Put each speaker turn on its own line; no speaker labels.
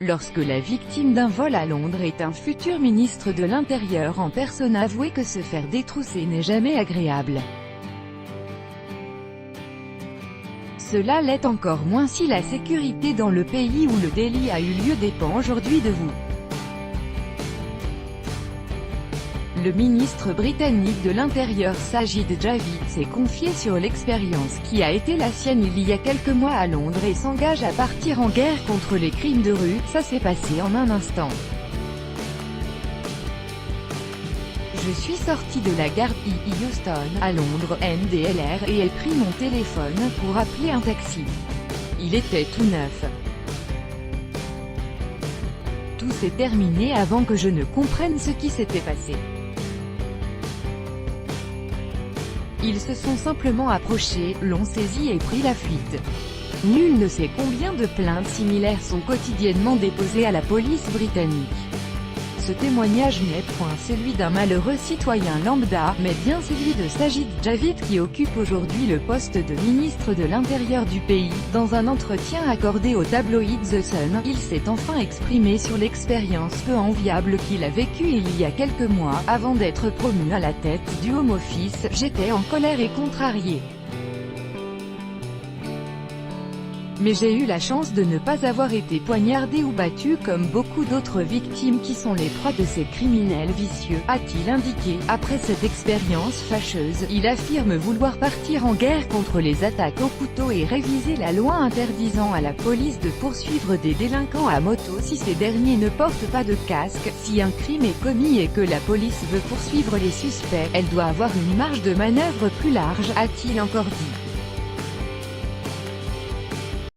Lorsque la victime d'un vol à Londres est un futur ministre de l'Intérieur en personne, avouez que se faire détrousser n'est jamais agréable. Cela l'est encore moins si la sécurité dans le pays où le délit a eu lieu dépend aujourd'hui de vous. Le ministre britannique de l'Intérieur Sajid Javid s'est confié sur l'expérience qui a été la sienne il y a quelques mois à Londres et s'engage à partir en guerre contre les crimes de rue. Ça s'est passé en un instant. Je suis sorti de la gare Euston, à Londres, NDLR, et ai pris mon téléphone pour appeler un taxi. Il était tout neuf. Tout s'est terminé avant que je ne comprenne ce qui s'était passé. Ils se sont simplement approchés, l'ont saisi et pris la fuite. Nul ne sait combien de plaintes similaires sont quotidiennement déposées à la police britannique. Ce témoignage n'est point celui d'un malheureux citoyen lambda, mais bien celui de Sajid Javid qui occupe aujourd'hui le poste de ministre de l'Intérieur du pays. Dans un entretien accordé au tabloïd The Sun, il s'est enfin exprimé sur l'expérience peu enviable qu'il a vécue il y a quelques mois, avant d'être promu à la tête du Home Office. J'étais en colère et contrarié. Mais j'ai eu la chance de ne pas avoir été poignardé ou battu comme beaucoup d'autres victimes qui sont les proies de ces criminels vicieux, a-t-il indiqué. Après cette expérience fâcheuse, il affirme vouloir partir en guerre contre les attaques au couteau et réviser la loi interdisant à la police de poursuivre des délinquants à moto si ces derniers ne portent pas de casque. Si un crime est commis et que la police veut poursuivre les suspects, elle doit avoir une marge de manœuvre plus large, a-t-il encore dit.